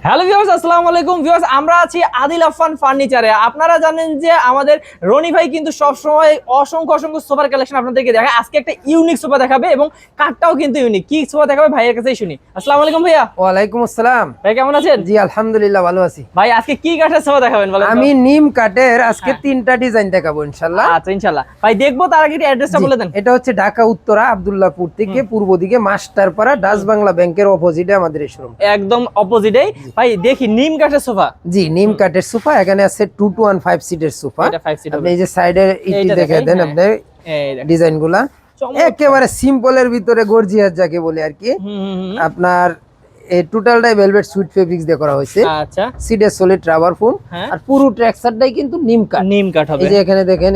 Hello viewers, আসসালামু আলাইকুম viewers. আমরা আছি আদিল আফফান ফার্নিচারে। আপনারা জানেন যে আমাদের রনি ভাই কিন্তু সব সময় অসংখ্য অসংখ্য সোফার কালেকশন আপনাদেরকে দেখায়। আজকে একটা ইউনিক সোফা দেখাবে এবং কাঠটাও কিন্তু ইউনিক। কি সোফা দেখাবে ভাইয়ের কাছেই শুনি। আসসালামু আলাইকুম ভাইয়া। ওয়ালাইকুম আসসালাম। ভাই কেমন আছেন? জি আলহামদুলিল্লাহ ভালো আছি। ভাই আজকে কি কাঠের সোফা দেখাবেন বলেন তো? আমি নিম কাঠের আজকে তিনটা ডিজাইন দেখাবো ইনশাআল্লাহ। আচ্ছা ইনশাআল্লাহ। ভাই দেখবো, তার আগে অ্যাড্রেসটা বলে দেন। এটা হচ্ছে ঢাকা উত্তরা আব্দুল্লাহপুর থেকে পূর্ব দিকে মাস্টারপাড়া ডাচ বাংলা ব্যাংকের অপোজিটে আমাদের এই শোরুম। একদম অপোজিটেই। ভাই দেখি নিম কাঠের সোফা। জি নিম কাঠের সোফা। এখানে আছে 2 to 1 5 সিটের সোফা। এটা 5 সিট হবে। আপনি এই যে সাইডের ইটি দেখে দেন আপনি এই দেখেন ডিজাইনগুলা একেবারে সিম্পলের ভিতরে গর্জিয়াস যাকে বলে আর কি। আপনার এই টোটালটাই ভেলভেট সুইট ফেব্রিক্স দিয়ে করা হয়েছে। আচ্ছা, সিডের সলিড রাবার ফোম আর পুরো ট্র্যাকসারটাই কিন্তু নিম কাঠ। নিম কাঠ হবে। এই যে এখানে দেখেন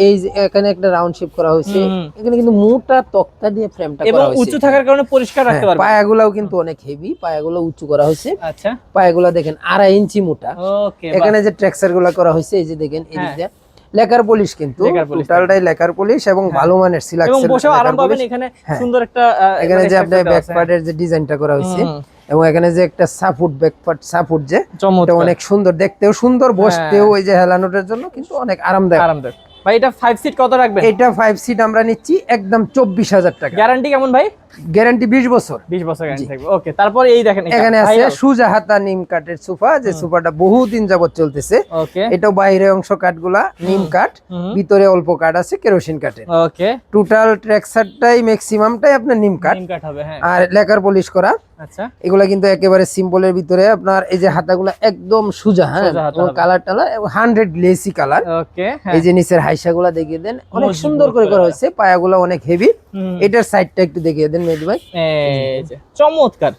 এই যে এখানে একটা রাউন্ড শেপ করা হয়েছে। এখানে কিন্তু মোটা তক্তা দিয়ে ফ্রেমটা করা হয়েছে এবং উঁচু থাকার কারণে পরিষ্কার রাখতে পারবে। পায়াগুলাও কিন্তু অনেক হেভি, পায়াগুলো উঁচু করা হয়েছে। আচ্ছা, পায়াগুলো দেখেন 2.5 ইঞ্চি মোটা। ওকে। এখানে যে ট্র্যাকসার গুলো করা হয়েছে এই যে দেখেন এই দিকটা লেকার পলিশ, কিন্তু টোটালটাই লেকার পলিশ এবং ভালো মানের সিলাক্স এবং বসেও আরাম পাবেন। এখানে সুন্দর একটা এখানে যে আপনার ব্যাক পার্টের যে ডিজাইনটা করা হয়েছে এবং এখানে যে একটা সাপোর্ট ব্যাক পার্ট সাপোর্ট যে এটা অনেক সুন্দর, দেখতেও সুন্দর, বসতেও ওই যে হেলানোটার জন্য কিন্তু অনেক আরামদায়ক। ভাই এটা 5 সিট কত রাখবেন? এটা 5 সিট আমরা নিচ্ছি একদম 24,000 টাকা। গ্যারান্টি কেমন ভাই? গ্যারান্টি 20 বছর। 20 বছর গ্যারান্টি থাকবে। ওকে, তারপর এই দেখেন এখানে আছে সুজা হাতা নিম কাঠের সোফা, যে সোফাটা বহুদিন যাবত চলতেছে। ওকে, এটাও বাইরে অংশ কাঠগুলা নিম কাঠ, ভিতরে অল্প কাঠ আছে কেরোসিন কাঠের। ওকে, টোটাল ট্র্যাকসারটাই ম্যাক্সিমামটাই আপনার নিম কাঠ। নিম কাঠ হবে, হ্যাঁ। আর লেকার পলিশ করা। আচ্ছা, এগুলা কিন্তু একেবারে সিম্পলের ভিতরে আপনার এই যে হাতাগুলা একদম সুজা, হ্যাঁ, এবং কালার টালা 100 গ্লেসি কালার। ওকে, এই যে নিচের হাইসাগুলা দেখিয়ে দেন, অনেক সুন্দর করে করা হয়েছে। পায়াগুলা অনেক হেভি। এটার সাইডটা একটু দেখিয়ে দেন মেহেদী ভাই। এই যে চমৎকার।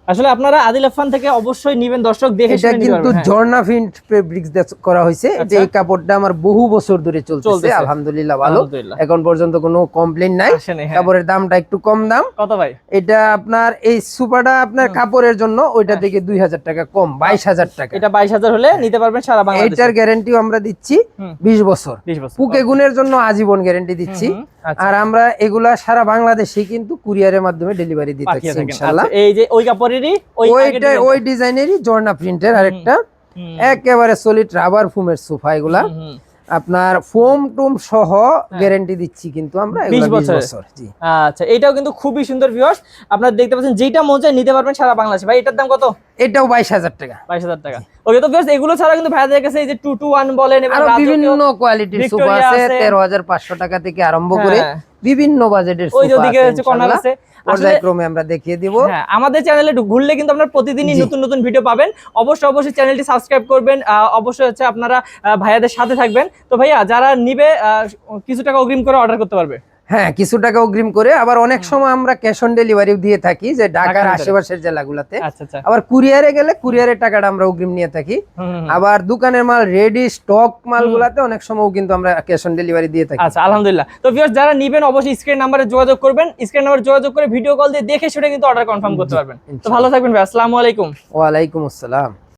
আসলে আপনারা আদিল আফফান থেকে অবশ্যই নিবেন দর্শক, দেখে এটা কিন্তু ঝর্ণা প্রিন্ট ফেব্রিক্স দিয়ে করা হয়েছে। যে এই কাপড়টা আমার বহু বছর ধরে চলতেছে, আলহামদুলিল্লাহ ভালো, এখন পর্যন্ত কোনো কমপ্লেইন নাই। কাপড়ের দামটা একটু কম দাম। কত ভাই? এটা আপনার এই সুপারটা আপনার কাপড়ের জন্য ওইটা থেকে 2000 টাকা কম, 22,000 টাকা। এটা 22,000 হলে নিতে পারবেন সারা বাংলাদেশে। এটার গ্যারান্টিও আমরা দিচ্ছি 20 বছর। পুকে গুণের জন্য আজীবন গ্যারান্টি দিচ্ছি। আর আমরা এগুলা সারা বাংলাদেশে কিন্তু কুরিয়ারের মাধ্যমে ডেলিভারি দিতেছি ইনশাআল্লাহ। এই যে ওই কাপড়েরই ওই ডিজাইনেরই ঝর্ণা প্রিন্টের আরেকটা একেবারে সলিড রাবার ফোমের সোফা। এগুলা আপনার ফোম টুম সহ গ্যারান্টি দিচ্ছি কিন্তু আমরা 20 বছর। জি আচ্ছা, এটাও কিন্তু খুবই সুন্দর ভিউয়ার্স। আপনারা দেখতে পাচ্ছেন, যেটা মন চায় নিতে পারবেন সারা বাংলাদেশে। ভাই এটার দাম কত? এটাও 22,000 টাকা। 22,000 টাকা। ওকে, তো ভিউয়ার্স এগুলো ছাড়া কিন্তু ভাইয়াদের কাছে এই যে 2 to 1 বলেন এবং বিভিন্ন কোয়ালিটির সোফা আছে। 13,500 টাকা থেকে আরম্ভ করে বিভিন্ন বাজেটের সোফা আছে। ওই ওদিকে হচ্ছে কর্নার আছে। পর্যায়ক্রমে আমরা দেখিয়ে দিব। হ্যাঁ, আমাদের চ্যানেলে ঘুরলে কিন্তু আপনারা প্রতিদিনই নতুন নতুন ভিডিও পাবেন। অবশ্যই চ্যানেলটি সাবস্ক্রাইব করবেন। অবশ্যই হচ্ছে আপনারা ভাইয়াদের সাথে থাকবেন। তো ভাইয়া যারা নিবে কিছু টাকা অগ্রিম করে অর্ডার করতে পারবে। হ্যাঁ, কিছু টাকা অগ্রিম করে। আবার অনেক সময় আমরা ক্যাশ অন ডেলিভারিও দিয়ে থাকি, যে ঢাকার আশেপাশের জেলাগুলোতে। আবার কুরিয়ারে গেলে কুরিয়ারের টাকাটা আমরা অগ্রিম নিয়ে থাকি। আবার দোকানের মাল রেডি স্টক মালগুলাতে অনেক সময় কিন্তু আমরা ক্যাশ অন ডেলিভারি দিয়ে থাকি। আচ্ছা, আলহামদুলিল্লাহ। তো ভিউয়ার্স যারা নিবেন অবশ্যই স্ক্রিন নাম্বারে যোগাযোগ করবেন। স্ক্রিন নাম্বারে যোগাযোগ করে ভিডিও কল দিয়ে দেখে সেটা কিন্তু অর্ডার কনফার্ম করতে পারবেন। তো ভালো থাকবেন ভাই। আসসালামু আলাইকুম। ওয়া আলাইকুম আসসালাম।